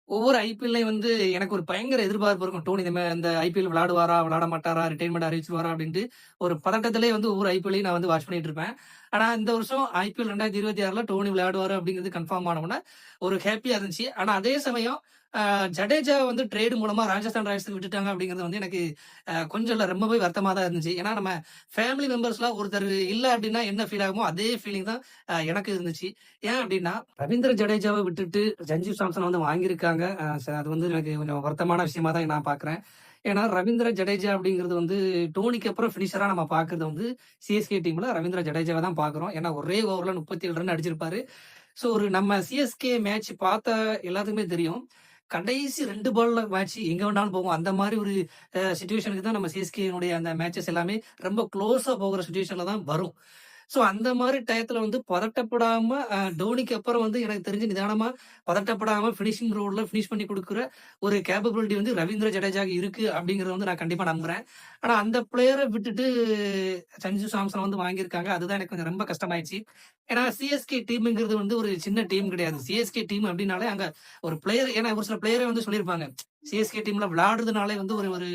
ஒவ்வொரு ஐபிஎல்லையும் வந்து எனக்கு ஒரு பயங்கர எதிர்பார்ப்பு இருக்கும். டோனி இந்த ஐபிஎல் விளையாடுவாரா? விளையாட மாட்டாரா? ரிட்டயர்மென்ட் அறிவிச்சுருவாரா? அப்படின்ட்டு ஒரு பதட்டத்திலேயே வந்து ஒவ்வொரு ஐபிஎல்லையும் நான் வந்து வாட்ச் பண்ணிட்டு இருப்பேன். ஆனா இந்த வருஷம் ஐபிஎல் 2026ல டோனி விளையாடுவாரு அப்படிங்கிறது கன்ஃபார்ம் ஆன உடனே ஒரு ஹேப்பியா இருந்துச்சு. ஆனா அதே சமயம் ஜடேஜா வந்து ட்ரேட் மூலமா ராஜஸ்தான் ராயல்ஸ்க்கு விட்டுட்டாங்க அப்படிங்கிறது வந்து எனக்கு கொஞ்சம் இல்ல ரொம்பவே வருத்தமா தான் இருந்துச்சு. ஏன்னா நம்ம ஃபேமிலி மெம்பர்ஸ்ல ஒருத்தர் இல்ல அப்படின்னா என்ன ஃபீல் ஆகுமோ அதே ஃபீலிங் தான் எனக்கு இருந்துச்சு. ஏன் அப்படின்னா ரவீந்திர ஜடேஜாவ விட்டுட்டு சஞ்சீவ் சாம்சன் வந்து வாங்கியிருக்காங்க. அது வந்து எனக்கு கொஞ்சம் வருத்தமான விஷயமா தான் நான் பார்க்குறேன். ஏன்னா ரவீந்திர ஜடேஜா அப்படிங்கிறது வந்து டோனிக்கு அப்புறம் ஃபினிஷரா நம்ம பார்க்குறது வந்து சிஎஸ்கே டீம்ல ரவீந்திர ஜடேஜாவ தான் பார்க்குறோம். ஏன்னா ஒரே ஓவர்ல 37 ரன் அடிச்சிருப்பாரு. ஸோ ஒரு நம்ம சிஎஸ்கே மேட்ச் பார்த்த எல்லாத்துக்குமே தெரியும். கடைசி 2 பால்ல மேட்ச் எங்க வேணாலும் போகும். அந்த மாரி ஒரு சிச்சுவேஷனுக்கு தான் நம்ம சிஎஸ்கேனுடைய அந்த மேட்சஸ் எல்லாமே ரொம்ப க்ளோஸா போகுற சிச்சுவேஷன்ல தான் வரும். ஸோ அந்த மாரி டயத்துல வந்து பதட்டப்படாம டோனிக்கு அப்புறம் வந்து எனக்கு தெரிஞ்சு நிதானமா பதட்டப்படாம ஃபினிஷிங் ரோல்ல ஃபினிஷ் பண்ணி குடுக்குற ஒரு கேப்பபிலிட்டி வந்து ரவீந்திர ஜடேஜாக்கு இருக்கு அப்படிங்கிறத வந்து நான் கண்டிப்பா நம்புறேன். ஆனா அந்த பிளேயர விட்டுட்டு சஞ்சு சாம்சன வந்து வாங்கியிருக்காங்க. அதுதான் எனக்கு கொஞ்சம் ரொம்ப கஷ்டமாயிருச்சு. ஏன்னா சிஎஸ்கே டீம்ங்கிறது வந்து ஒரு சின்ன டீம் கிடையாது. சிஎஸ்கே டீம் அப்டின்னாலே அங்க ஒரு பிளேயர் ஏன்னா ஒரு சில பிளேயரே வந்து சொல்லியிருப்பாங்க. சிஎஸ்கே டீம்ல விளையாடுறதுனாலே வந்து ஒரு ஒரு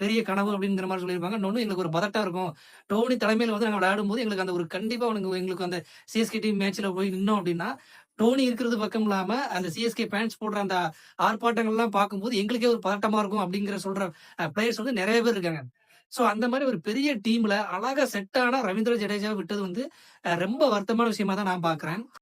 பெரிய கனவு அப்டிங்கிற மாரி சொல்லியிருப்பாங்க. இன்னொன்னு எங்களுக்கு ஒரு பதட்டம் இருக்கும். டோனி தலைமையில வந்து நாங்க விளையாடும்போது எங்களுக்கு அந்த ஒரு கண்டிப்பா எங்களுக்கு அந்த சிஎஸ்கே டீம் மேட்ச்ல போய் நின்னோம் அப்டின்னா, டோனி இருக்கிறது பக்கம் இல்லாம அந்த சிஎஸ்கே ஃபேன்ஸ் போடுற அந்த ஆர்ப்பாட்டங்கள்லாம் பார்க்கும்போது எங்களுக்கே ஒரு பதட்டமா இருக்கும் அப்டிங்கிற சொல்ற பிளேயர்ஸ் வந்து நெறைய பேர் இருக்காங்க. சோ அந்த மாரி ஒரு பெரிய டீம்ல அழகா செட் ஆன ரவீந்திர ஜடேஜாவ விட்டது வந்து ரொம்ப வருத்தமான விஷயமா தான் நான் பார்க்குறேன்.